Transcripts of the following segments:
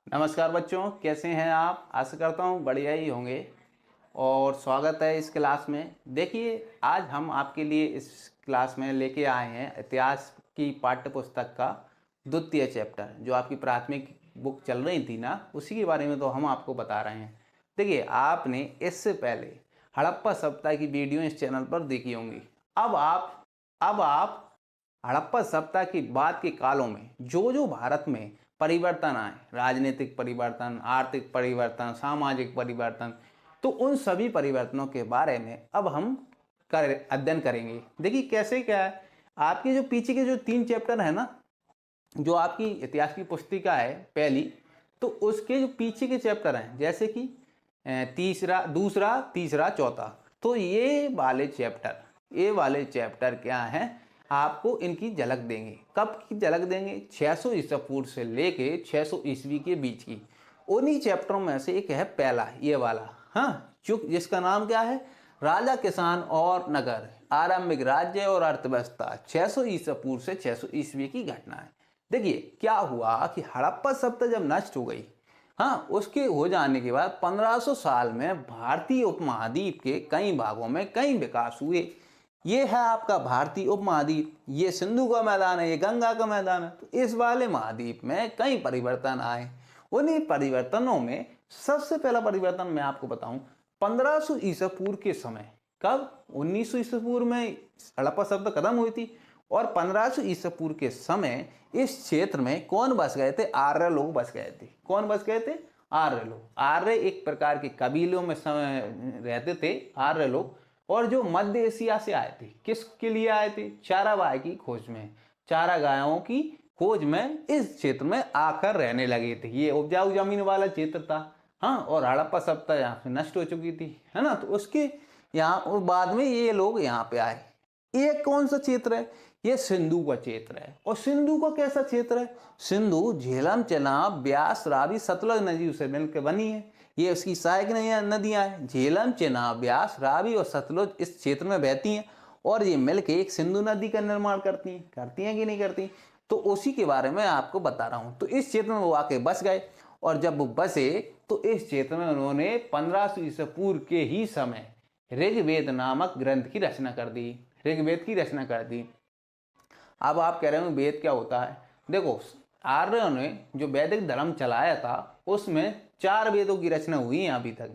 नमस्कार बच्चों, कैसे हैं आप। आशा करता हूँ बढ़िया ही होंगे और स्वागत है इस क्लास में। देखिए, आज हम आपके लिए इस क्लास में लेके आए हैं इतिहास की पाठ्य पुस्तक का द्वितीय चैप्टर। जो आपकी प्राथमिक बुक चल रही थी ना, उसी के बारे में तो हम आपको बता रहे हैं। देखिए, आपने इससे पहले हड़प्पा सप्ताह की वीडियो इस चैनल पर देखी होंगी। अब आप हड़प्पा सभ्यता के बाद के कालों में जो जो भारत में परिवर्तन आए, राजनीतिक परिवर्तन, आर्थिक परिवर्तन, सामाजिक परिवर्तन, तो उन सभी परिवर्तनों के बारे में अब हम अध्ययन करेंगे। देखिए कैसे क्या है। आपके जो पीछे के जो 3 चैप्टर है ना, जो आपकी इतिहास की पुस्तिका है पहली, तो उसके जो पीछे के चैप्टर हैं, जैसे कि तीसरा, दूसरा, तीसरा, चौथा, तो ये वाले चैप्टर क्या हैं, आपको इनकी झलक देंगे। कब की झलक देंगे? 600 ईसा पूर्व से लेके 600 ईस्वी के बीच की। उन्हीं चैप्टरों में से एक है पहला, ये वाला, हाँ, जिसका नाम क्या है? राजा, किसान और नगर, आरंभिक राज्य और अर्थव्यवस्था, 600 ईसा पूर्व से 600 ईस्वी की घटना है। देखिए क्या हुआ कि हड़प्पा सभ्यता जब नष्ट हो गई, हाँ, उसके हो जाने के बाद 1500 साल में भारतीय उपमहाद्वीप के कई भागों में कई विकास हुए। ये है आपका भारतीय उपमहाद्वीप, ये सिंधु का मैदान है, ये गंगा का मैदान है। तो इस वाले महाद्वीप में कई परिवर्तन आए। उन्हीं परिवर्तनों में सबसे पहला परिवर्तन मैं आपको बताऊं, 1500 ईसा पूर्व के समय। कब? 1900 ईसा पूर्व में हड़प्पा सभ्यता खत्म हुई थी और 1500 ईसा पूर्व के समय इस क्षेत्र में कौन बस गए थे? आर्य लोग बस गए थे। कौन बस गए थे? आर्य लोग। आर्य एक प्रकार के कबीलों में रहते थे आर्य लोग, और जो मध्य एशिया से आए थे। किसके लिए आए थे? चारागाह की खोज में, चारा गायों की खोज में इस क्षेत्र में आकर रहने लगे थे। ये उपजाऊ जमीन वाला क्षेत्र था, हाँ, और हड़प्पा सभ्यता यहाँ से नष्ट हो चुकी थी, है ना। तो उसके यहाँ बाद में ये लोग यहाँ पे आए। ये कौन सा क्षेत्र है? ये सिंधु का क्षेत्र है। और सिंधु का कैसा क्षेत्र है? सिंधु झेलम, चेनाब, ब्यास, रावी, सतलज नदी से मिलकर बनी है। ये उसकी सहायक नदियां हैं। झेलम, चेनाब, ब्यास, रावी और सतलुज इस क्षेत्र में बहती हैं और ये मिलकर एक सिंधु नदी का निर्माण करती हैं कि नहीं करती? तो उसी के बारे में आपको बता रहा हूँ। तो इस क्षेत्र में वो आके बस गए, और जब वो बसे तो इस क्षेत्र में उन्होंने 1500 ईसा पूर्व के ही समय ऋग्वेद नामक ग्रंथ की रचना कर दी। ऋग्वेद की रचना कर दी। अब आप कह रहे हो वेद क्या होता है? देखो, आर्यों ने जो वैदिक धर्म चलाया था उसमें 4 वेदों की रचना हुई है अभी तक।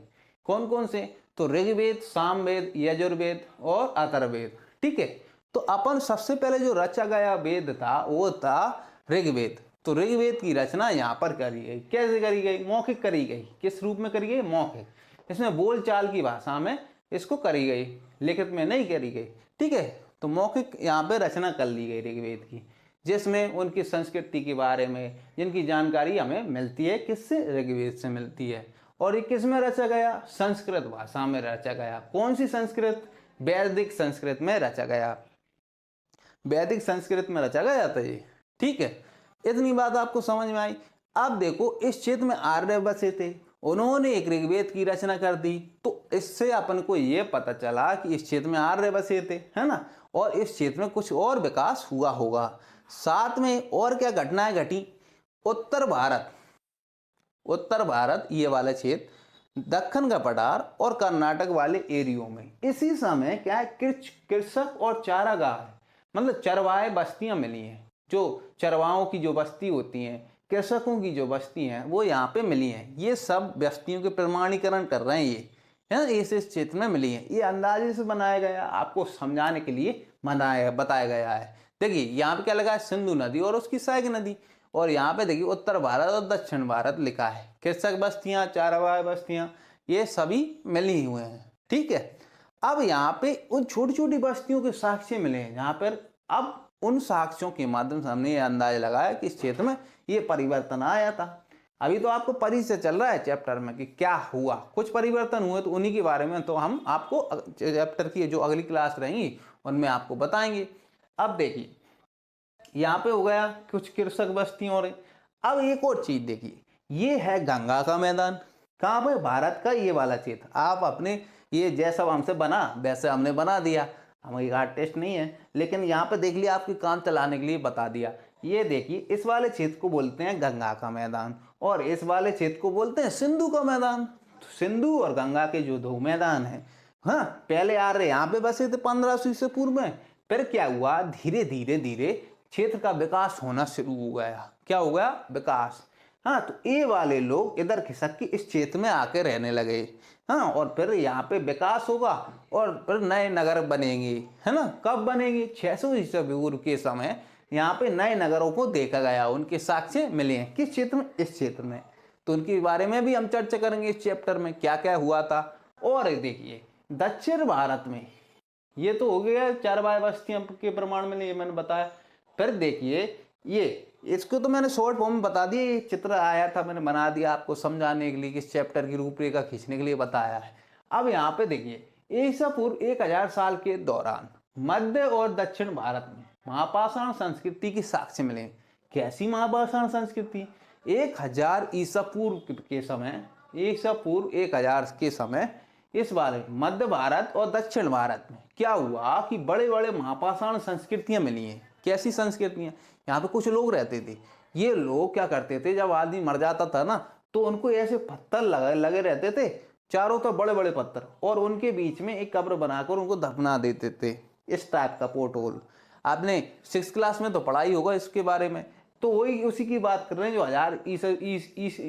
कौन कौन से? तो ऋग्वेद, सामवेद, यजुर्वेद और अथर्ववेद। ठीक है। तो अपन सबसे पहले जो रचा गया वेद था वो था ऋग्वेद। तो ऋग्वेद की रचना यहाँ पर करी गई। कैसे करी गई? मौखिक करी गई। किस रूप में करी गई? मौखिक। इसमें बोलचाल की भाषा में इसको करी गई, लिखित में नहीं करी गई। ठीक है। तो मौखिक यहाँ पे रचना कर ली गई ऋग्वेद की, जिसमें उनकी संस्कृति के बारे में जिनकी जानकारी हमें मिलती है, किससे? ऋग्वेद से मिलती है। और ये किस में रचा गया? संस्कृत भाषा में रचा गया। कौन सी संस्कृत? वैदिक संस्कृत में रचा गया। वैदिक संस्कृत में रचा गया था ये। ठीक है। इतनी बात आपको समझ में आई। अब देखो, इस क्षेत्र में आर्य बसे थे, उन्होंने एक ऋग्वेद की रचना कर दी। तो इससे अपन को ये पता चला कि इस क्षेत्र में आर्य बसे थे, है ना, और इस क्षेत्र में कुछ और विकास हुआ होगा। साथ में और क्या घटनाएं घटी? उत्तर भारत ये वाला क्षेत्र, दक्कन का पठार और कर्नाटक वाले एरियो में इसी समय क्या है, कृषक और चारागाह, मतलब चरवाहे बस्तियां मिली हैं। जो चरवाहों की जो बस्ती होती हैं, कृषकों की जो बस्ती हैं, वो यहाँ पे मिली हैं। ये सब बस्तियों के प्रमाणीकरण कर रहे हैं ये, है ना, इस क्षेत्र में मिली है। ये अंदाजे से बनाया गया, आपको समझाने के लिए बताया गया है। देखिए यहाँ पे क्या लगा है? सिंधु नदी और उसकी सहायक नदी। और यहाँ पे देखिए उत्तर भारत और दक्षिण भारत लिखा है। कृषक बस्तियां, चारवाह बस्तियां, ये सभी मिली हुए हैं। ठीक है। अब यहाँ पे उन छोटी छोटी बस्तियों के साक्ष्य मिले हैं यहाँ पर। अब उन साक्ष्यों के माध्यम से हमने ये अंदाजा लगाया कि इस क्षेत्र में ये परिवर्तन आया था। अभी तो आपको परिचय चल रहा है चैप्टर में कि क्या हुआ, कुछ परिवर्तन हुए, तो उन्हीं के बारे में तो हम आपको चैप्टर की जो अगली क्लास रहेंगी उनमें आपको बताएंगे। अब देखिए यहाँ पे हो गया कुछ कृषक बस्तियों और। अब एक और चीज देखिए, ये है गंगा का मैदान। कहाँ पे? भारत का ये वाला क्षेत्र। आप अपने ये जैसा हमसे बना वैसे हमने बना दिया, हमारी आर्टिस्ट नहीं है, लेकिन यहाँ पे देख लिया, आपके काम चलाने के लिए बता दिया। ये देखिए, इस वाले क्षेत्र को बोलते हैं गंगा का मैदान। और इस वाले क्षेत्र को बोलते हैं सिंधु का मैदान। तो सिंधु और गंगा के जो दो मैदान हैं, हाँ, पहले आर्य यहाँ पे बसे थे 1500 ईसा पूर्व में। फिर क्या हुआ, धीरे धीरे धीरे क्षेत्र का विकास होना शुरू हो गया। क्या हो गया, विकास। हाँ, तो ये वाले लोग इधर खिसक के इस क्षेत्र में आके रहने लगे। हाँ, और फिर यहाँ पे विकास होगा और फिर नए नगर बनेंगे, है ना। कब बनेंगे, 600 ईसा पूर्व के समय यहाँ पे नए नगरों को देखा गया, उनके साक्ष्य मिले हैं। किस क्षेत्र में, इस क्षेत्र में। तो उनके बारे में भी हम चर्चा करेंगे इस चैप्टर में, क्या क्या हुआ था। और देखिए दक्षिण भारत में, ये तो हो गया चरवाहे बस्तियों के प्रमाण में, ये मैंने बताया। फिर देखिए ये, इसको तो मैंने शॉर्ट फॉर्म में बता दिया, ये चित्र आया था मैंने बना दिया आपको समझाने के लिए, किस चैप्टर की रूपरेखा खींचने के लिए बताया है। अब यहाँ पे देखिए ईसा पूर्व 1000 साल के दौरान मध्य और दक्षिण भारत में महापाषाण संस्कृति के साक्ष्य मिले। कैसी महापाषाण संस्कृति, 1000 ईसा पूर्व के समय, ईसा पूर्व 1000 के समय इस बारे मध्य भारत और दक्षिण भारत में क्या हुआ कि बड़े बड़े महापाषाण संस्कृतियां मिली हैं। कैसी संस्कृतियां, यहाँ पे कुछ लोग रहते थे। ये लोग क्या करते थे, जब आदमी मर जाता था ना, तो उनको ऐसे पत्थर लगे रहते थे चारों तरफ, बड़े बड़े पत्थर, और उनके बीच में एक कब्र बनाकर उनको दफना देते थे। इस टाइप का पोर्ट होल, आपने 6th क्लास में तो पढ़ाई होगा इसके बारे में। तो वही उसी की बात कर रहे हैं जो 1000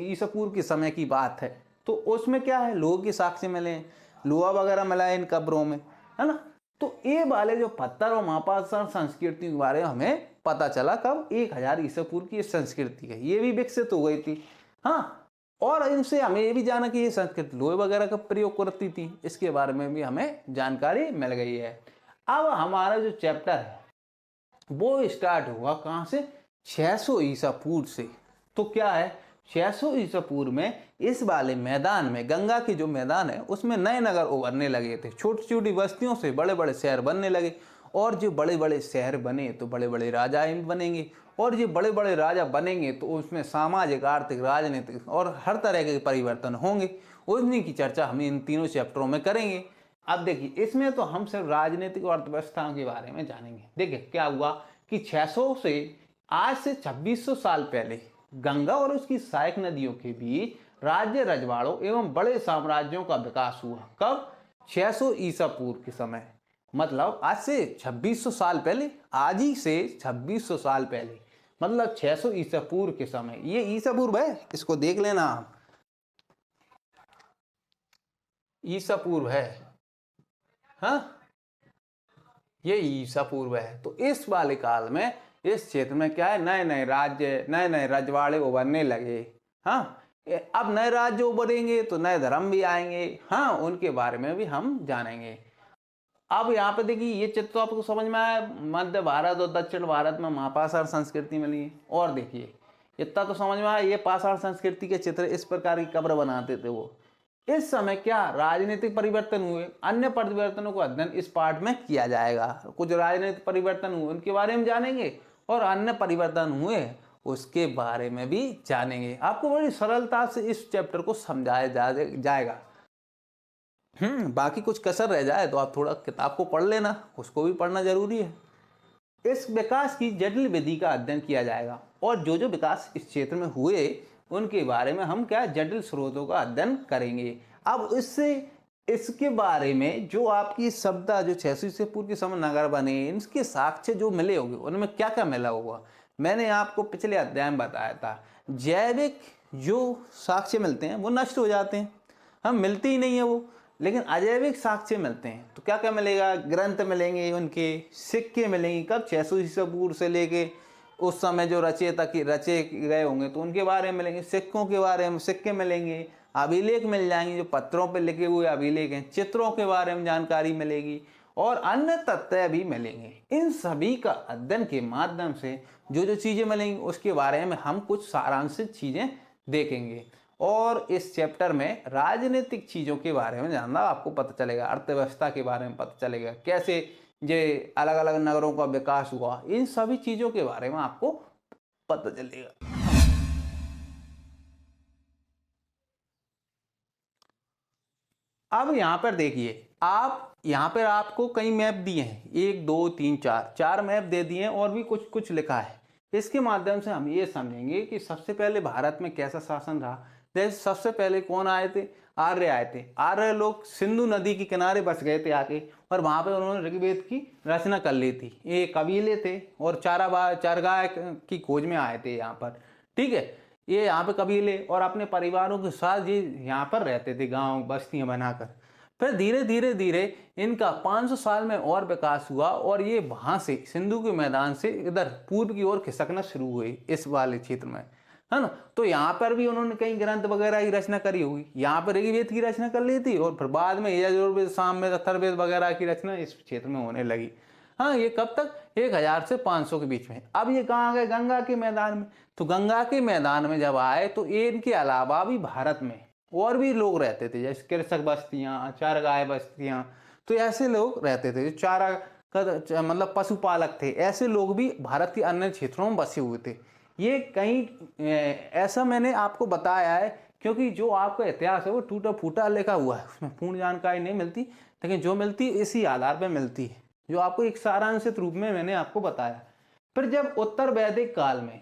ईसा पूर्व के समय की बात है। तो उसमें क्या है, लोगों के साक्ष्य मिले, लोहा वगैरह मिला है इन कब्रों में, है ना। तो ये वाले जो पत्थर और महापाषाण संस्कृति के बारे में हमें पता चला कब, 1000 ईसा पूर्व की संस्कृति है, ये भी विकसित हो गई थी। हाँ, और इनसे हमें ये भी जाना कि ये संस्कृति लोहे वगैरह का प्रयोग करती थी, इसके बारे में भी हमें जानकारी मिल गई है। अब हमारा जो चैप्टर है वो स्टार्ट हुआ कहाँ से, 600 ईसा पूर्व से। तो क्या है, 600 ईसा पूर्व में इस वाले मैदान में, गंगा के जो मैदान है उसमें नए नगर उभरने लगे थे। छोटी छोटी बस्तियों से बड़े बड़े शहर बनने लगे, और जो बड़े बड़े शहर बने तो बड़े बड़े राजा बनेंगे, और जो बड़े बड़े राजा बनेंगे तो उसमें सामाजिक, आर्थिक, राजनीतिक और हर तरह के परिवर्तन होंगे। उन्हीं की चर्चा हम इन तीनों चैप्टरों में करेंगे। अब देखिए इसमें तो हम सिर्फ राजनीतिक और अर्थव्यवस्था के बारे में जानेंगे। देखिए क्या हुआ कि 600 से आज से 2600 साल पहले गंगा और उसकी सहायक नदियों के बीच राज्य, रजवाड़ों एवं बड़े साम्राज्यों का विकास हुआ। कब, 600 ईसा पूर्व के समय, मतलब आज से 2600 साल पहले, आज ही से 2600 साल पहले, मतलब 600 ईसा पूर्व के समय। ये ईसा पूर्व है, इसको देख लेना आप, ईसा पूर्व है। हाँ, ये ईसा पूर्व है। तो इस वाले काल में इस क्षेत्र में क्या है, नए नए राज्य, नए नए रजवाड़े उभरने लगे। हाँ, अब नए राज्य उभरेंगे तो नए धर्म भी आएंगे। हाँ, उनके बारे में भी हम जानेंगे। अब यहाँ पे देखिए ये चित्र तो आपको समझ में आया, मध्य भारत और दक्षिण भारत में महापाषाण संस्कृति मिली। और देखिए इतना तो समझ में आया, ये पाषाण संस्कृति के चित्र, इस प्रकार की कब्र बनाते थे वो। इस समय क्या राजनीतिक परिवर्तन हुए, अन्य परिवर्तनों का अध्ययन इस पाठ में किया जाएगा। कुछ राजनीतिक परिवर्तन हुए उनके बारे में जानेंगे, और अन्य परिवर्तन हुए उसके बारे में भी जानेंगे। आपको बड़ी सरलता से इस चैप्टर को समझाया जाएगा। बाकी कुछ कसर रह जाए तो आप थोड़ा किताब को पढ़ लेना, उसको भी पढ़ना जरूरी है। इस विकास की जटिल विधि का अध्ययन किया जाएगा, और जो जो विकास इस क्षेत्र में हुए उनके बारे में हम क्या जटिल स्रोतों का अध्ययन करेंगे। अब इसके बारे में जो आपकी सभ्यता, जो 600 ईसा पूर्व के समय नगर बने, इनके साक्ष्य जो मिले होंगे उनमें क्या क्या मिला होगा, मैंने आपको पिछले अध्याय में बताया था। जैविक जो साक्ष्य मिलते हैं वो नष्ट हो जाते हैं, हम मिलते ही नहीं है वो, लेकिन अजैविक साक्ष्य मिलते हैं। तो क्या क्या मिलेगा, ग्रंथ मिलेंगे, उनके सिक्के मिलेंगे। कब, 600 ईसा पूर्व से लेके उस समय जो रचे गए होंगे तो उनके बारे में मिलेंगे। सिक्कों के बारे में सिक्के मिलेंगे, अभिलेख मिल जाएंगे, जो पत्थरों पर लिखे हुए अभिलेख हैं, चित्रों के बारे में जानकारी मिलेगी, और अन्य तथ्य भी मिलेंगे। इन सभी का अध्ययन के माध्यम से जो जो चीजें मिलेंगी उसके बारे में हम कुछ सारांशित चीजें देखेंगे। और इस चैप्टर में राजनीतिक चीजों के बारे में जानना आपको पता चलेगा, अर्थव्यवस्था के बारे में पता चलेगा, कैसे ये अलग अलग नगरों का विकास हुआ, इन सभी चीजों के बारे में आपको पता चलेगा। अब यहाँ पर देखिए, आप यहाँ पर आपको कई मैप दिए हैं, 1 2 3 4 मैप दे दिए हैं, और भी कुछ कुछ लिखा है। इसके माध्यम से हम ये समझेंगे कि सबसे पहले भारत में कैसा शासन रहा। जैसे सबसे पहले कौन आए थे, आर्य आए थे। आर्य लोग सिंधु नदी के किनारे बस गए थे आके, और वहां पे उन्होंने ऋग्वेद की रचना कर ली थी। ये कबीले थे और चारगाह की खोज में आए थे यहाँ पर, ठीक है। ये यहाँ पे कबीले और अपने परिवारों के साथ ये यहाँ पर रहते थे, गांव बस्तियां बनाकर। फिर धीरे धीरे धीरे इनका 500 साल में और विकास हुआ, और ये वहां से सिंधु के मैदान से इधर पूर्व की ओर खिसकना शुरू हुए इस वाले क्षेत्र में, है ना। तो यहाँ पर भी उन्होंने कई ग्रंथ वगैरह की रचना करी हुई। यहाँ पर ऋग्वेद की रचना कर ली थी, और फिर बाद में यजुर्वेद, सामवेद, अथर्ववेद वगैरह की रचना इस क्षेत्र में होने लगी। हाँ, ये कब तक, 1000 से 500 के बीच में। अब ये कहाँ गए, गंगा के मैदान में। तो गंगा के मैदान में जब आए तो इनके अलावा भी भारत में और भी लोग रहते थे, जैसे कृषक बस्तियां, चारगाह बस्तियां। तो ऐसे लोग रहते थे जो चारा का मतलब पशुपालक थे। ऐसे लोग भी भारत के अन्य क्षेत्रों में बसे हुए थे। ये कहीं ऐसा मैंने आपको बताया है क्योंकि जो आपका इतिहास है वो टूटा फूटा लिखा हुआ है, उसमें पूर्ण जानकारी नहीं मिलती, लेकिन जो मिलती है इसी आधार पर मिलती है, जो आपको एक सारांशित रूप में मैंने आपको बताया। फिर जब उत्तर वैदिक काल में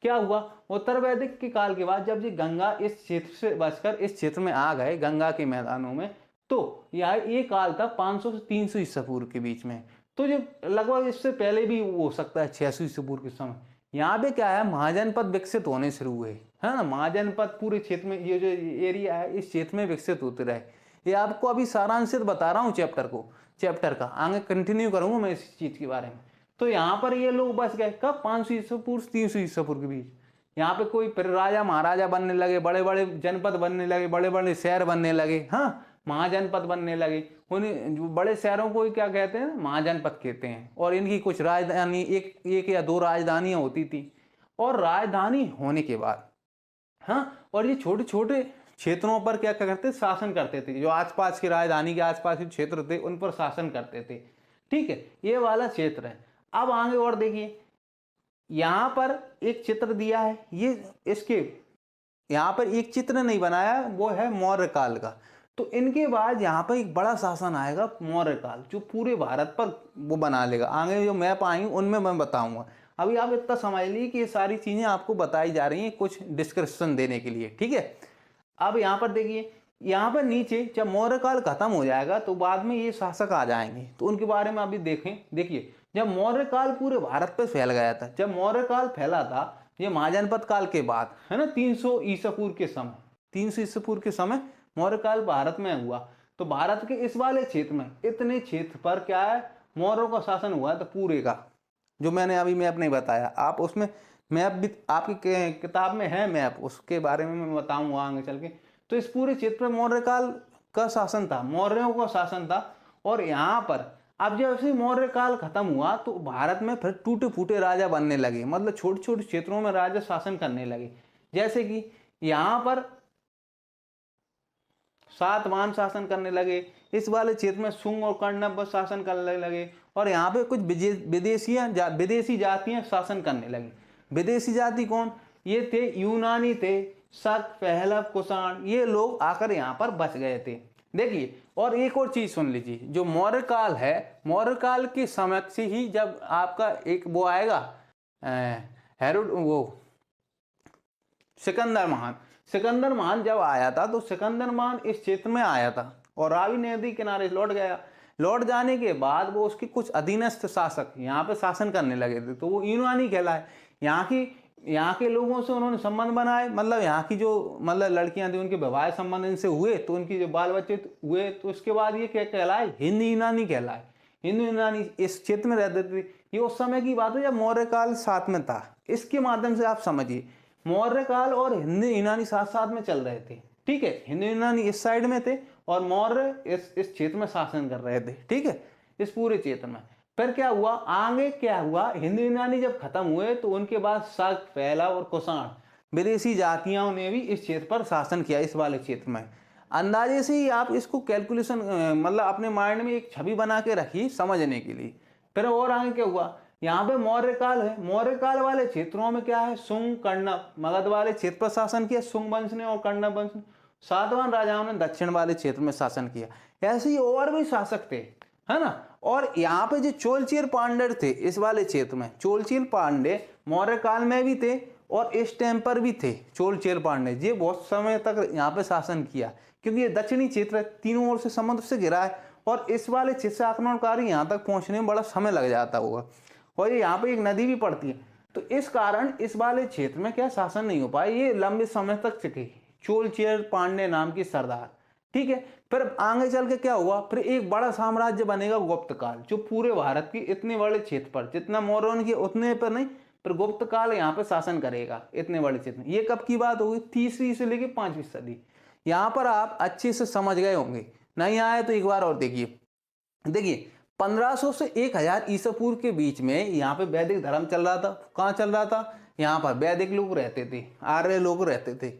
क्या हुआ, उत्तर वैदिक के काल के बाद जब ये गंगा इस क्षेत्र से बचकर इस क्षेत्र में आ गए, गंगा के मैदानों में, तो ये काल था 500 से 300 ईसा पूर्व के बीच में। तो जो लगभग इससे पहले भी हो सकता है 600 ईसा पूर्व के समय। यहाँ पे क्या है, महाजनपद विकसित होने शुरू हुए, है ना। महाजनपद पूरे क्षेत्र में, ये जो एरिया है इस क्षेत्र में विकसित होते रहे। ये आपको अभी सारांशित बता रहा हूँ चैप्टर का, आगे कंटिन्यू करूंगा मैं इस चीज के बारे में। तो यहाँ पर ये लोग बस गए कब, 500 ईसा पूर्व 300 ईसा पूर्व के बीच। यहाँ पे कोई फिर राजा महाराजा बनने लगे, बड़े बड़े जनपद बनने लगे, बड़े बड़े शहर बनने लगे, हाँ, महाजनपद बनने लगे। उन्हें बड़े शहरों को क्या कहते हैं, महाजनपद कहते हैं। और इनकी कुछ राजधानी, एक या दो राजधानियां होती थी। और राजधानी होने के बाद, हाँ, और ये छोटे छोटे क्षेत्रों पर क्या करते, शासन करते थे। जो आसपास की राजधानी के आसपास के क्षेत्र थे उन पर शासन करते थे, ठीक है। ये वाला क्षेत्र है। अब आगे और देखिए, यहां पर एक चित्र दिया है, ये इसके यहां पर एक चित्र नहीं बनाया, वो है मौर्य काल का। तो इनके बाद यहाँ पर एक बड़ा शासन आएगा मौर्य काल, जो पूरे भारत पर वो बना लेगा। आगे जो मैप आएंगे उनमें मैं बताऊंगा। अभी आप इतना समझ लीजिए कि ये सारी चीजें आपको बताई जा रही हैं कुछ डिस्क्रिप्शन देने के लिए, ठीक है। अब यहाँ पर देखिए, यहाँ पर नीचे जब मौर्य काल खत्म हो जाएगा तो बाद में ये शासक आ जाएंगे, तो उनके बारे में अभी देखें। देखिए, जब मौर्य काल पूरे भारत पे फैल गया था, जब मौर्य काल फैला था ये महाजनपद काल के बाद, है ना, 300 ईसा पूर्व के समय, 300 ईसा पूर्व के समय मौर्य काल भारत में हुआ। तो भारत के इस वाले क्षेत्र में, इतने क्षेत्र पर क्या है, मौर्यों का शासन हुआ है। तो पूरे का जो मैंने अभी मैप नहीं बताया, आप उसमें मैप भी आपकी किताब में है मैप, उसके बारे में मैं बताऊंगा आगे चल के। तो इस पूरे क्षेत्र में मौर्य काल का शासन था, मौर्यों का शासन था। और यहाँ पर अब जब से मौर्य काल खत्म हुआ तो भारत में फिर टूटे फूटे राजा बनने लगे, मतलब छोटे छोटे क्षेत्रों में राजा शासन करने लगे। जैसे कि यहाँ पर सातवाहन शासन करने लगे, इस वाले क्षेत्र में शुंग और कण्व शासन करने लगे, और यहाँ पे कुछ विदेशी जातियां शासन करने लगी। विदेशी जाति कौन, ये थे यूनानी थे, शक, पहलव, कुषाण, ये लोग आकर यहाँ पर बस गए थे। देखिए, और एक और चीज सुन लीजिए, जो मौर्य काल है, मौर्य काल के समय से ही जब आपका एक वो आएगा हेरोड, वो सिकंदर महान जब आया था, तो सिकंदर महान इस क्षेत्र में आया था और रावी नदी किनारे लौट गया। लौट जाने के बाद वो उसके कुछ अधीनस्थ शासक यहाँ पे शासन करने लगे थे, तो वो यूनानी कहलाए। यहाँ के लोगों से उन्होंने संबंध बनाए, मतलब यहाँ की जो मतलब लड़कियां थी उनके विवाह संबंध इनसे हुए, तो उनकी जो बाल बच्चे हुए, तो उसके बाद ये क्या कहलाए, हिंदू यूनानी कहलाए। हिंदू यूनानी इस क्षेत्र में रहते थे। ये उस समय की बात है जब मौर्य काल साथ में था। इसके माध्यम से आप समझिए, मौर्य काल और हिंदू यूनानी साथ साथ में चल रहे थे, ठीक है। हिंदू यूनानी इस साइड में थे और मौर्य इस क्षेत्र में शासन कर रहे थे, ठीक है, इस पूरे क्षेत्र में। फिर क्या हुआ, आगे क्या हुआ, हिंदू यूनानी जब खत्म हुए तो उनके बाद शक, पहलव और कुषाण विदेशी जातियों ने भी इस क्षेत्र पर शासन किया, इस वाले क्षेत्र में। अंदाजे से ही आप इसको कैलकुलेशन मतलब अपने माइंड में एक छवि बना के रखिए समझने के लिए। फिर और आगे क्या हुआ, यहाँ पे मौर्य काल है, मौर्य काल वाले क्षेत्रों में क्या है, शुंग, कण्व, मगध वाले क्षेत्र पर शासन किया शुंग वंश ने और कण्व वंश ने। सातवाहन राजाओं ने दक्षिण वाले क्षेत्र में शासन किया। ऐसे ही और भी शासक थे, है ना। और यहाँ पे जो चोलचेर पांड्य थे इस वाले क्षेत्र में, चोलचेर पांड्य मौर्य काल में भी थे और इस टाइम पर भी थे। चोल चेर पांड्य ये बहुत समय तक यहाँ पे शासन किया, क्योंकि ये दक्षिणी क्षेत्र तीनों ओर से समुद्र से घिरा है और इस वाले क्षेत्र से आक्रमणकारी यहाँ तक पहुँचने में बड़ा समय लग जाता होगा, और ये यहाँ पे एक नदी भी पड़ती है, तो इस कारण इस वाले क्षेत्र में क्या शासन नहीं हो पाया, ये लंबे समय तक टिके चोल चेर पांड्य नाम के सरदार। ठीक है, फिर आगे चल के क्या हुआ, फिर एक बड़ा साम्राज्य बनेगा गुप्त काल, जो पूरे भारत के इतने बड़े क्षेत्र पर, जितना मौर्यों की उतने पर नहीं, पर गुप्त काल यहाँ पे शासन करेगा इतने बड़े क्षेत्र में। ये कब की बात होगी, 3वीं से लेके 5वीं सदी। यहाँ पर आप अच्छे से समझ गए होंगे, नहीं आए तो एक बार और देखिए। देखिए 1500 से 1000 ईसा पूर्व के बीच में यहाँ पे वैदिक धर्म चल रहा था। कहाँ चल रहा था, यहाँ पर वैदिक लोग रहते थे, आर्य लोग रहते थे।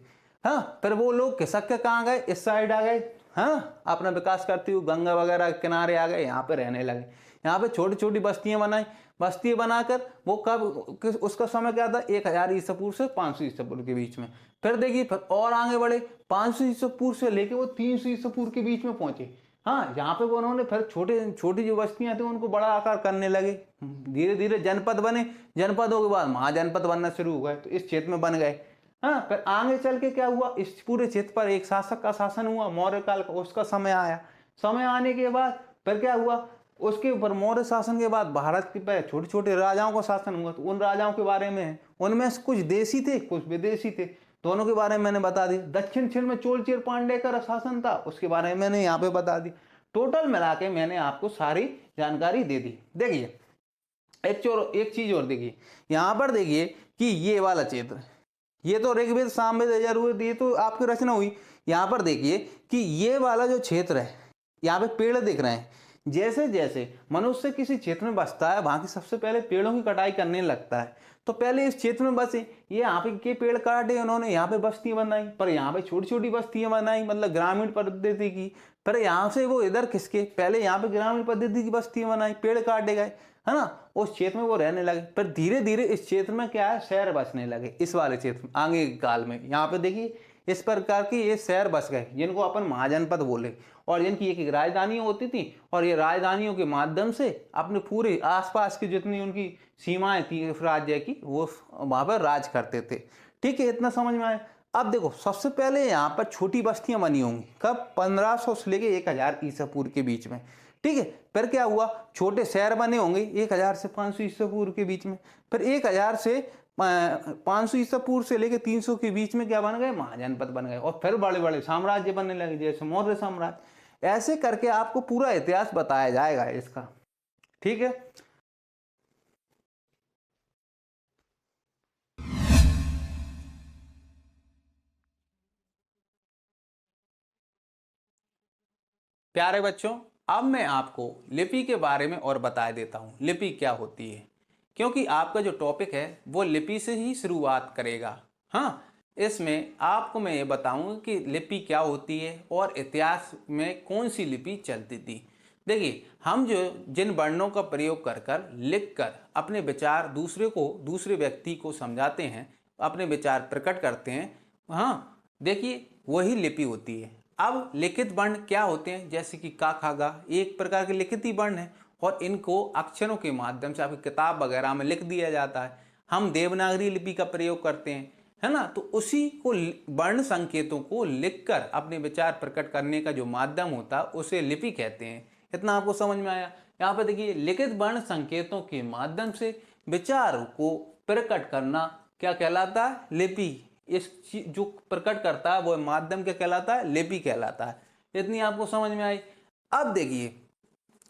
हाँ, फिर वो लोग खिसक के कहाँ गए, इस साइड आ गए, हाँ, अपना विकास करते हुए गंगा वगैरह के किनारे आ गए, यहाँ पे रहने लगे। यहाँ पे छोटी छोटी बस्तियां बनाई, बस्तियां बनाकर वो कब, उसका समय क्या था, 1000 ईसा पूर्व से 500 ईसा पूर्व के बीच में। फिर देखिए फिर और आगे बढ़े, 500 ईसा पूर्व से लेके वो 300 ईसा पूर्व के बीच में पहुंचे। हाँ, यहाँ पे वो उन्होंने फिर छोटे छोटी जो बस्तियां थी उनको बड़ा आकार करने लगे, धीरे धीरे जनपद बने, जनपदों के बाद महाजनपद बनना शुरू हो गए, तो इस क्षेत्र में बन गए। हाँ, फिर आगे चल के क्या हुआ, इस पूरे क्षेत्र पर एक शासक का शासन हुआ, मौर्य काल का, उसका समय आया। समय आने के बाद फिर क्या हुआ, उसके ऊपर मौर्य शासन के बाद भारत के पे छोटे छोटे राजाओं का शासन हुआ। तो उन राजाओं के बारे में, उनमें से कुछ देसी थे कुछ विदेशी थे, दोनों के बारे में मैंने बता दिया। दक्षिण क्षेत्र में चोल चेर पांड्य का शासन था, उसके बारे में मैंने यहाँ पे बता दी। टोटल मिला के मैंने आपको सारी जानकारी दे दी। देखिए एक चीज और देखिए, यहाँ पर देखिए कि ये वाला क्षेत्र, ये तो ऋग्वेद सामवेद यजुर्वेद ये तो आपकी रचना हुई। यहाँ पर देखिए कि ये वाला जो क्षेत्र है, यहाँ पे पेड़ दिख रहे हैं। जैसे जैसे मनुष्य किसी क्षेत्र में बसता है, वहां की सबसे पहले पेड़ों की कटाई करने लगता है। तो पहले इस क्षेत्र में बसे, ये यहाँ पे के पेड़ काटे उन्होंने, यहाँ पे बस्तियां बनाई, पर यहाँ पे छोटी छोटी बस्तियां बनाई, मतलब ग्रामीण पद्धति की। पर यहाँ से वो इधर खिसके, पहले यहाँ पे ग्रामीण पद्धति की बस्तियां बनाई, पेड़ काटे गए, है ना, उस क्षेत्र में वो रहने लगे। पर धीरे धीरे इस क्षेत्र में क्या है, शहर बसने लगे। इस वाले क्षेत्र में आगे काल में यहाँ पे देखिए इस प्रकार की ये शहर बस गए, जिनको अपन महाजनपद बोले, और जिनकी एक राजधानी होती थी, और ये राजधानियों के माध्यम से अपने पूरे आसपास की जितनी उनकी सीमाएं थी राज्य की, वो वहां पर राज करते थे। ठीक है, इतना समझ में आया। अब देखो सबसे पहले यहाँ पर छोटी बस्तियां बनी होंगी, कब, 1500 से लेके 1000 ईसा पूर्व के बीच में। ठीक है, फिर क्या हुआ, छोटे शहर बने होंगे 1000 से 500 ईसा पूर्व के बीच में। फिर 1000 से 500 ईसा पूर्व से लेके 300 के बीच में क्या बन गए, महाजनपद बन गए, और फिर बड़े बड़े साम्राज्य बनने लगे, जैसे मौर्य साम्राज्य। ऐसे करके आपको पूरा इतिहास बताया जाएगा इसका। ठीक है, प्यारे बच्चों, अब मैं आपको लिपि के बारे में और बता देता हूँ, लिपि क्या होती है, क्योंकि आपका जो टॉपिक है वो लिपि से ही शुरुआत करेगा। हाँ, इसमें आपको मैं ये बताऊंगा कि लिपि क्या होती है और इतिहास में कौन सी लिपि चलती थी। देखिए, हम जो जिन वर्णों का प्रयोग कर कर लिख कर अपने विचार दूसरे व्यक्ति को समझाते हैं, अपने विचार प्रकट करते हैं, हाँ, देखिए वही लिपि होती है। अब लिखित वर्ण क्या होते हैं, जैसे कि का खा गा, एक प्रकार के लिखित ही वर्ण है, और इनको अक्षरों के माध्यम से आपकी किताब वगैरह में लिख दिया जाता है। हम देवनागरी लिपि का प्रयोग करते हैं, है ना, तो उसी को वर्ण संकेतों को लिखकर अपने विचार प्रकट करने का जो माध्यम होता है उसे लिपि कहते हैं। इतना आपको समझ में आया। यहाँ पे देखिए, लिखित वर्ण संकेतों के माध्यम से विचार को प्रकट करना क्या कहलाता है, लिपि। इस जो प्रकट करता है वो माध्यम क्या कहलाता है, लिपि कहलाता है। इतनी आपको समझ में आई। अब देखिए,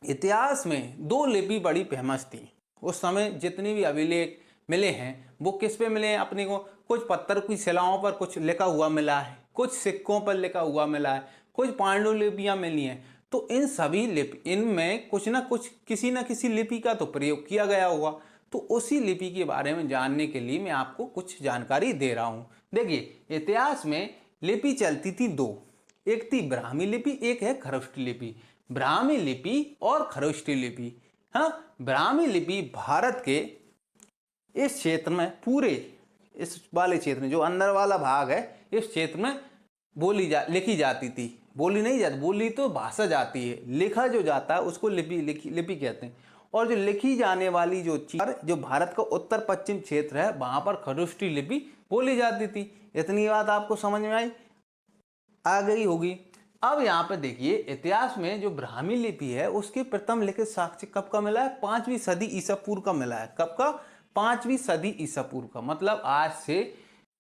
इतिहास में दो लिपि बड़ी फेमस थी उस समय। जितने भी अभिलेख मिले हैं वो किस पे मिले हैं अपने को, कुछ पत्थर की शिलाओं पर कुछ लिखा हुआ मिला है, कुछ सिक्कों पर लिखा हुआ मिला है, कुछ पांडुलिपियां मिली हैं। तो इन सभी लिपि, इनमें कुछ ना कुछ किसी न किसी लिपि का तो प्रयोग किया गया होगा। तो उसी लिपि के बारे में जानने के लिए मैं आपको कुछ जानकारी दे रहा हूं। देखिए, इतिहास में लिपि चलती थी दो, एक थी ब्राह्मी लिपि, एक है खरोष्ठी लिपि। ब्राह्मी लिपि और खरोष्ठी लिपि, हाँ, ब्राह्मी लिपि भारत के इस क्षेत्र में, पूरे इस वाले क्षेत्र में, जो अंदर वाला भाग है, इस क्षेत्र में लिखी जाती थी। बोली नहीं जाती, बोली तो भाषा जाती है, लिखा जो जाता है उसको लिपि कहते हैं। और जो लिखी जाने वाली जो चीज, जो भारत का उत्तर पश्चिम क्षेत्र है वहां पर खरोष्ठी लिपि बोली जाती थी। इतनी बात आपको समझ में आ गई होगी। अब यहाँ पे देखिए इतिहास में जो ब्राह्मी लिपि है उसके प्रथम लिखित साक्ष्य कब का मिला है? 5वीं सदी ईसा पूर्व का मिला है। कब का? 5वीं सदी ईसा पूर्व का, मतलब आज से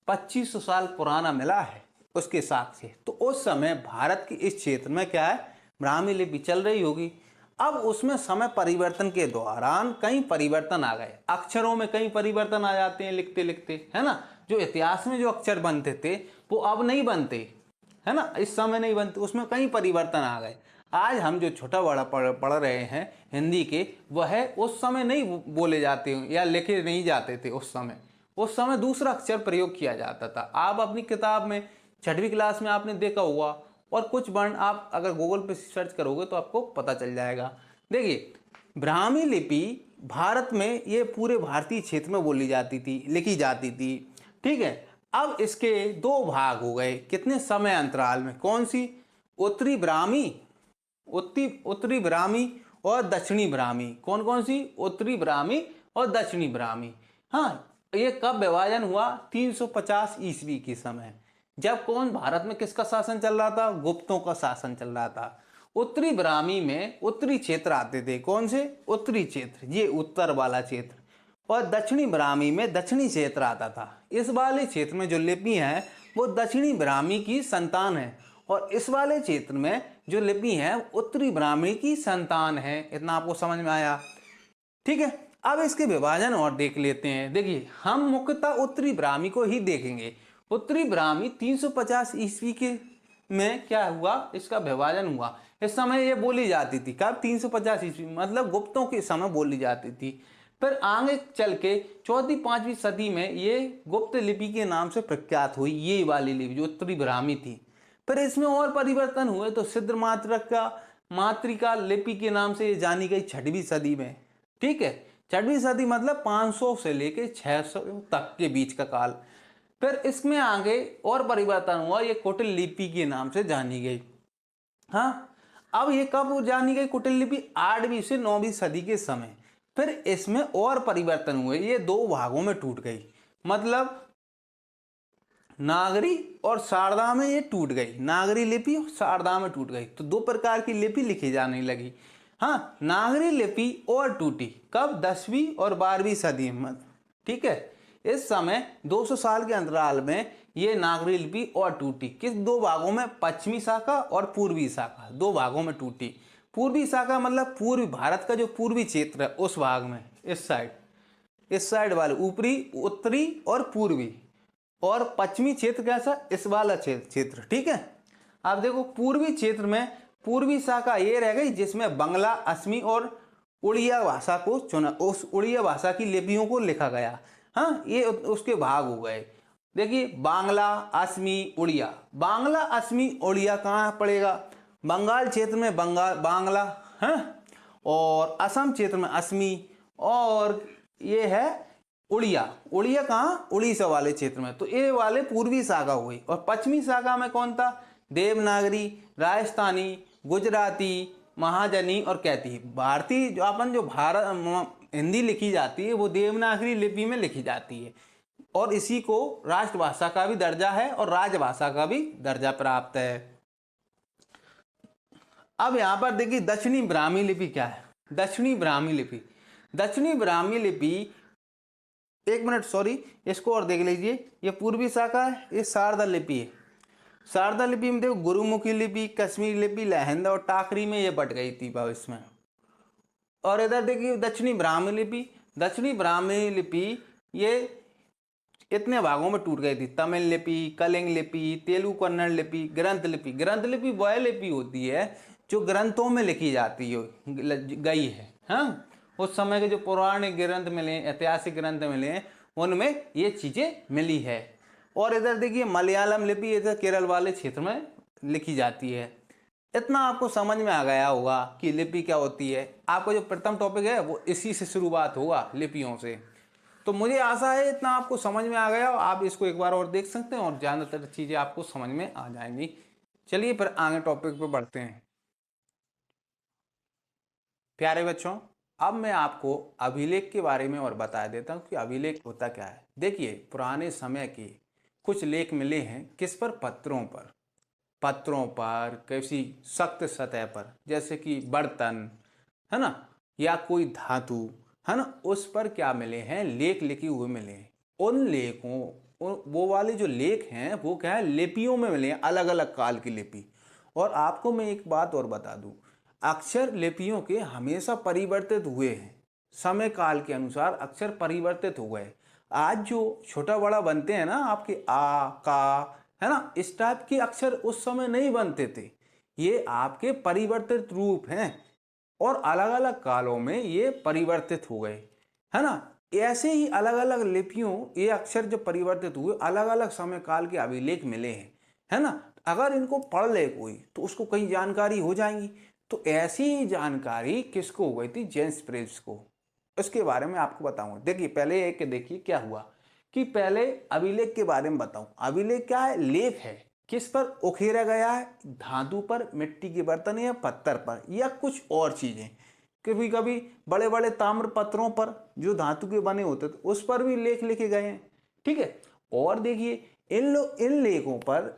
2500 साल पुराना मिला है उसके साक्ष्य। तो उस समय भारत के इस क्षेत्र में क्या है? ब्राह्मी लिपि चल रही होगी। अब उसमें समय परिवर्तन के दौरान कई परिवर्तन आ गए, अक्षरों में कई परिवर्तन आ जाते हैं लिखते लिखते, है ना। जो इतिहास में जो अक्षर बनते थे वो अब नहीं बनते, है ना, इस समय नहीं बनते, उसमें कई परिवर्तन आ गए। आज हम जो छोटा बड़ा पढ़ रहे हैं हिंदी के, वह उस समय नहीं बोले जाते या लिखे नहीं जाते थे। उस समय दूसरा अक्षर प्रयोग किया जाता था। आप अपनी किताब में 6वीं क्लास में आपने देखा हुआ, और कुछ वर्ण आप अगर गूगल पे सर्च करोगे तो आपको पता चल जाएगा। देखिए ब्राह्मी लिपि भारत में ये पूरे भारतीय क्षेत्र में बोली जाती थी, लिखी जाती थी, ठीक है। अब इसके दो भाग हो गए, कितने समय अंतराल में? कौन सी? उत्तरी ब्राह्मी, उत्तरी ब्राह्मी और दक्षिणी ब्राह्मी। कौन कौन सी? उत्तरी ब्राह्मी और दक्षिणी ब्राह्मी। हाँ, ये कब विभाजन हुआ? 350 ईस्वी के समय, जब कौन भारत में किसका शासन चल रहा था? गुप्तों का शासन चल रहा था। उत्तरी ब्राह्मी में उत्तरी क्षेत्र आते थे। कौन से? उत्तरी क्षेत्र, ये उत्तर वाला क्षेत्र। और दक्षिणी ब्राह्मी में दक्षिणी क्षेत्र आता था। इस वाले क्षेत्र में जो लिपि है वो दक्षिणी ब्राह्मी की संतान है, और इस वाले क्षेत्र में जो लिपि है उत्तरी ब्राह्मी की संतान है। इतना आपको समझ में आया? ठीक है। अब इसके विभाजन और देख लेते हैं। देखिए हम मुख्यतः उत्तरी ब्राह्मी को ही देखेंगे। उत्तरी ब्राह्मी 350 ईस्वी के में क्या हुआ? इसका विभाजन हुआ। इस समय ये बोली जाती थी। कब? 350 ईस्वी, मतलब गुप्तों के समय बोली जाती थी। फिर आगे चल के 4वीं-5वीं सदी में ये गुप्त लिपि के नाम से प्रख्यात हुई, ये वाली लिपि जो उत्तरी ब्राह्मी थी। फिर इसमें और परिवर्तन हुए तो सिद्ध मातृका लिपि के नाम से ये जानी गई 6वीं सदी में, ठीक है। 6वीं सदी मतलब 500 से लेके 600 तक के बीच का काल। फिर इसमें आगे और परिवर्तन हुआ, ये कुटिल लिपि के नाम से जानी गई। हाँ, अब ये कब जानी गई कुटिल लिपि? 8वीं से 9वीं सदी के समय। फिर इसमें और परिवर्तन हुए, ये दो भागों में टूट गई, मतलब नागरी और शारदा में ये टूट गई। नागरी लिपि और शारदा में टूट गई, तो दो प्रकार की लिपि लिखी जाने लगी। हाँ, नागरी लिपि और टूटी कब? 10वीं और 12वीं सदी में, ठीक है। इस समय 200 साल के अंतराल में ये नागरी लिपि और टूटी। किस दो भागों में? पश्चिमी शाखा और पूर्वी शाखा, दो भागों में टूटी। पूर्वी शाखा मतलब पूर्वी भारत का जो पूर्वी क्षेत्र है उस भाग में, इस साइड वाले ऊपरी, उत्तरी और पूर्वी। और पश्चिमी क्षेत्र कैसा? इस वाला क्षेत्र, ठीक है। आप देखो पूर्वी क्षेत्र में पूर्वी शाखा ये रह गई जिसमें बंगला, असमी और उड़िया भाषा को चुना, उस उड़िया भाषा की लिपियों को लिखा गया। हाँ, ये उसके भाग हो गए। देखिए बांग्ला, असमी, उड़िया। बांग्ला, असमी, उड़िया कहाँ पड़ेगा? बंगाल क्षेत्र में बांग्ला है, और असम क्षेत्र में असमी, और ये है उड़िया। उड़िया कहाँ? उड़ीसा वाले क्षेत्र में। तो ये वाले पूर्वी शाखा हुई। और पश्चिमी शाखा में कौन था? देवनागरी, राजस्थानी, गुजराती, महाजनी और कैथी। भारतीय जो अपन जो हिंदी लिखी जाती है वो देवनागरी लिपि में लिखी जाती है, और इसी को राष्ट्रभाषा का भी दर्जा है और राजभाषा का भी दर्जा प्राप्त है। अब यहाँ पर देखिए दक्षिणी ब्राह्मी लिपि क्या है? दक्षिणी ब्राह्मी लिपि, एक मिनट सॉरी, इसको और देख लीजिए। ये पूर्वी शाखा है, ये शारदा लिपि है। शारदा लिपि में देखो गुरुमुखी लिपि, कश्मीरी लिपि, लहंदा और टाकरी में ये बट गई थी भविष्य में। और इधर देखिए दक्षिणी ब्राह्मी लिपि ये इतने भागों में टूट गई थी। तमिल लिपि, कलिंग लिपि, तेलुगु कन्नड़ लिपि, ग्रंथ लिपि वह लिपि होती है जो ग्रंथों में लिखी जाती है गई है। हाँ, उस समय के जो पौराणिक ग्रंथ मिले, ऐतिहासिक ग्रंथ मिले, उनमें ये चीजें मिली है। और इधर देखिए मलयालम लिपि इधर केरल वाले क्षेत्र में लिखी जाती है। इतना आपको समझ में आ गया होगा कि लिपि क्या होती है। आपका जो प्रथम टॉपिक है वो इसी से शुरुआत होगा, लिपियों से। तो मुझे आशा है इतना आपको समझ में आ गया। आप इसको एक बार और देख सकते हैं और ज़्यादातर चीज़ें आपको समझ में आ जाएंगी। चलिए फिर आगे टॉपिक पे बढ़ते हैं। प्यारे बच्चों, अब मैं आपको अभिलेख के बारे में और बता देता हूँ कि अभिलेख होता क्या है। देखिए, पुराने समय के कुछ लेख मिले हैं किस पर, पत्रों पर किसी सख्त सतह पर, जैसे कि बर्तन, है ना, या कोई धातु, है ना, उस पर क्या मिले हैं, लेख लिखे हुए मिले हैं। उन लेखों, वो वाले जो लेख हैं वो क्या है, लिपियों में मिले हैं, अलग अलग काल की लिपि। और आपको मैं एक बात और बता दूं, अक्षर लिपियों के हमेशा परिवर्तित हुए हैं, समय काल के अनुसार अक्षर परिवर्तित हो गए। आज जो छोटा बड़ा बनते हैं ना आपके आ का, है ना, इस टाइप के अक्षर उस समय नहीं बनते थे। ये आपके परिवर्तित रूप हैं और अलग अलग कालों में ये परिवर्तित हो गए, है ना। ऐसे ही अलग अलग लिपियों, ये अक्षर जब परिवर्तित हुए, अलग अलग समय काल के अभिलेख मिले हैं, है ना। अगर इनको पढ़ ले कोई तो उसको कई जानकारी हो जाएंगी। तो ऐसी ही जानकारी किसको हो गई थी, जेम्स प्रेस को। इसके बारे में आपको बताऊंगा। देखिए पहले एक देखिए क्या हुआ कि पहले अभिलेख के बारे में बताऊं। अभिलेख क्या है, लेख है, किस पर उकेरा गया है, धातु पर, मिट्टी के बर्तन या पत्थर पर, या कुछ और चीजें। कभी कभी बड़े बड़े ताम्र पत्रों पर जो धातु के बने होते थे उस पर भी लेख लिखे गए हैं, ठीक है। और देखिए इन लेखों पर,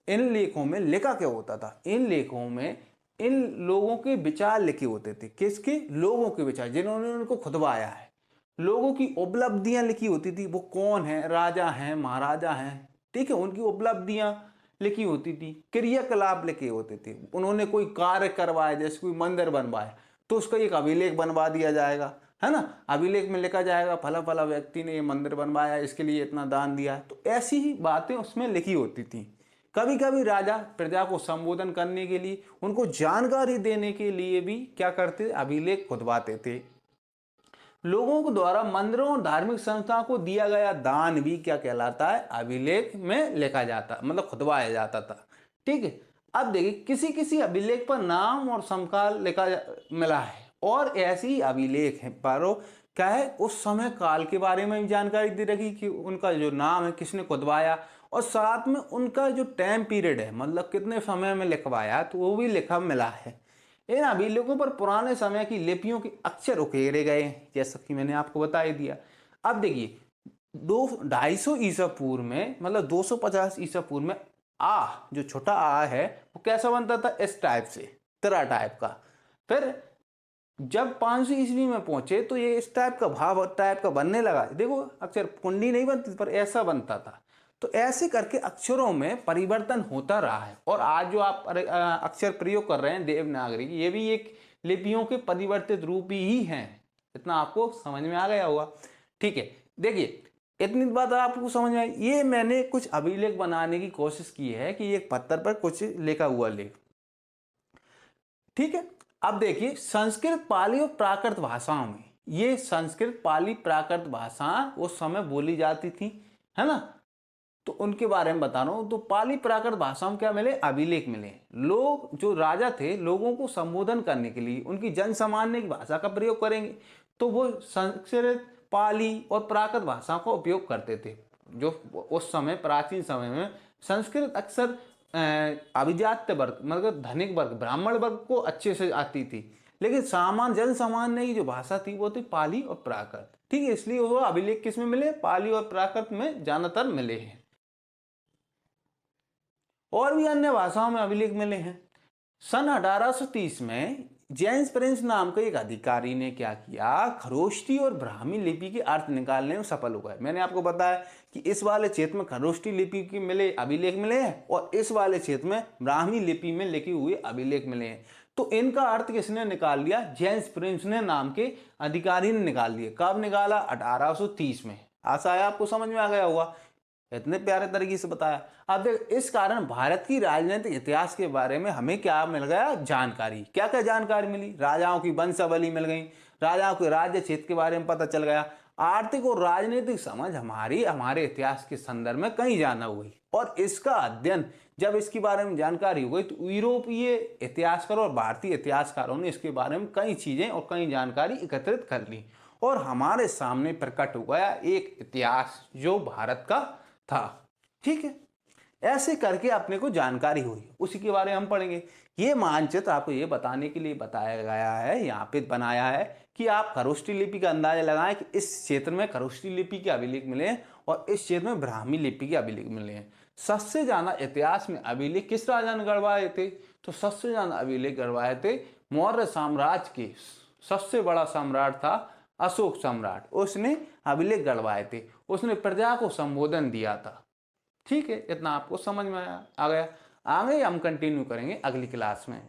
इन लेखों में लिखा क्या होता था, इन लेखों में इन लोगों के विचार लिखे होते थे। किसके, लोगों के विचार, जिन्होंने उनको खुदवाया है। लोगों की उपलब्धियां लिखी होती थी, वो कौन है, राजा हैं, महाराजा हैं, ठीक है, उनकी उपलब्धियां लिखी होती थी। क्रियाकलाप लिखे होते थे, उन्होंने कोई कार्य करवाया, जैसे कोई मंदिर बनवाया तो उसका एक अभिलेख बनवा दिया जाएगा, है ना। अभिलेख में लिखा जाएगा फला फला व्यक्ति ने ये मंदिर बनवाया, इसके लिए इतना दान दिया। तो ऐसी ही बातें उसमें लिखी होती थी। कभी कभी राजा प्रजा को संबोधन करने के लिए, उनको जानकारी देने के लिए भी क्या करते, अभिलेख खुदवाते थे। लोगों को द्वारा मंदिरों और धार्मिक संस्थाओं को दिया गया दान भी क्या कहलाता है, अभिलेख में लिखा जाता, मतलब खुदवाया जाता था, ठीक है। अब देखिए किसी किसी अभिलेख पर नाम और समकाल लिखा मिला है, और ऐसी ही अभिलेख है पर क्या है, उस समय काल के बारे में भी जानकारी दे रखी कि उनका जो नाम है किसने खुदवाया, और साथ में उनका जो टाइम पीरियड है, मतलब कितने समय में लिखवाया, तो वो भी लिखा मिला है। इन अभिलेखों पर पुराने समय की लिपियों के अक्षर उकेरे गए हैं, जैसा कि मैंने आपको बता ही दिया। अब देखिए 250 ईसा पूर्व में, मतलब 250 ईसा पूर्व में आ, जो छोटा आ है, वो कैसा बनता था, इस टाइप से, तिरा टाइप का। फिर जब 500 ईस्वी में पहुंचे तो ये इस टाइप का भाव टाइप का बनने लगा। देखो अक्षर कुंडी नहीं बनती पर ऐसा बनता था। तो ऐसे करके अक्षरों में परिवर्तन होता रहा है। और आज जो आप अक्षर प्रयोग कर रहे हैं देवनागरी, ये भी एक लिपियों के परिवर्तित रूप ही हैं। इतना आपको समझ में आ गया होगा, ठीक है। देखिए इतनी बात आपको समझ में आई। ये मैंने कुछ अभिलेख बनाने की कोशिश की है कि एक पत्थर पर कुछ लिखा हुआ लेख, ठीक है। अब देखिए संस्कृत, पाली और प्राकृत भाषाओं में, ये संस्कृत, पाली, प्राकृत भाषा उस समय बोली जाती थी, है ना। तो उनके बारे में बता रहा हूं। तो पाली प्राकृत भाषा में क्या मिले, अभिलेख मिले। लोग जो राजा थे, लोगों को संबोधन करने के लिए उनकी जन सामान्य की भाषा का प्रयोग करेंगे, तो वो संस्कृत, पाली और प्राकृत भाषा का उपयोग करते थे। जो उस समय प्राचीन समय में संस्कृत अक्सर अभिजात्य वर्ग, मतलब धनिक वर्ग, ब्राह्मण वर्ग को अच्छे से आती थी, लेकिन सामान्य जन सामान्य की जो भाषा थी वो थी पाली और प्राकृत, ठीक है। इसलिए वो अभिलेख किस में मिले, पाली और प्राकृत में ज्यादातर मिले हैं। और भी अन्य भाषाओं में अभिलेख मिले हैं। सन 1830 में जेम्स प्रिंस नाम के एक अधिकारी ने क्या किया, खरोष्टी और ब्राह्मी लिपि के अर्थ निकालने में सफल हो गए। मैंने आपको बताया कि इस वाले क्षेत्र में खरोष्टी लिपि के मिले अभिलेख मिले हैं, और इस वाले क्षेत्र में ब्राह्मी लिपि में लिखे हुए अभिलेख मिले हैं। तो इनका अर्थ किसने निकाल लिया, जेम्स प्रिंस ने नाम के अधिकारी ने निकाल दिए। कब निकाला, 1830 में। आशा है आपको समझ में आ गया होगा, इतने प्यारे तरीके से बताया। अब देख, इस कारण भारत की राजनीतिक इतिहास के बारे में हमें क्या मिल गया, जानकारी। क्या क्या जानकारी मिली, राजाओं की वंशावली मिल गई, राजाओं के राज्य क्षेत्र के बारे में पता चल गया, आर्थिक और राजनीतिक समझ हमारे इतिहास के संदर्भ में कहीं जाना हुई। और इसका अध्ययन जब इसके बारे में जानकारी हो गई तो यूरोपीय इतिहासकारों और भारतीय इतिहासकारों ने इसके बारे में कई चीजें और कई जानकारी एकत्रित कर ली, और हमारे सामने प्रकट हो गया एक इतिहास जो भारत का था, ठीक है। ऐसे करके अपने को जानकारी हुई, उसी के बारे में हम पढ़ेंगे। ये मानचित्र आपको ये बताने के लिए बताया गया है, यहाँ पे बनाया है कि आप खरोष्ठी लिपि का अंदाजा लगाएं कि इस क्षेत्र में खरोष्ठी लिपि के अभिलेख मिले हैं और इस क्षेत्र में ब्राह्मी लिपि के अभिलेख मिले हैं। सबसे ज्यादा इतिहास में अभिलेख किस राजा ने गढ़वाए थे? तो सबसे ज्यादा अभिलेख गढ़वाए थे मौर्य साम्राज्य के सबसे बड़ा सम्राट था अशोक सम्राट, उसने अभिलेख गढ़वाए थे, उसने प्रजा को संबोधन दिया था। ठीक है, इतना आपको समझ में आ गया। आगे हम कंटिन्यू करेंगे अगली क्लास में।